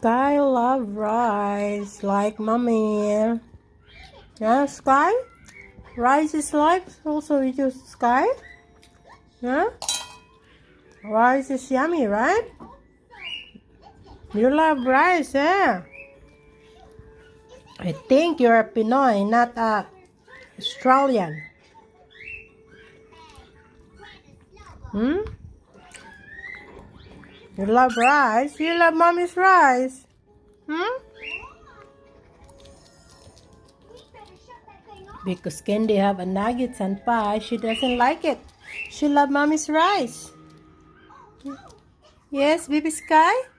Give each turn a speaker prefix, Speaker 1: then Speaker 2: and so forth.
Speaker 1: Skye love rice like mommy. Yeah, Skye? Rice is life also with you, Skye? Yeah? Rice is yummy, right? You love rice, yeah? I think you're a Pinoy, not a Australian. Hmm? You love rice? You love mommy's rice? Hmm? Because Candy have a nuggets and pie, she doesn't like it. She love mommy's rice. Yes, baby Skye?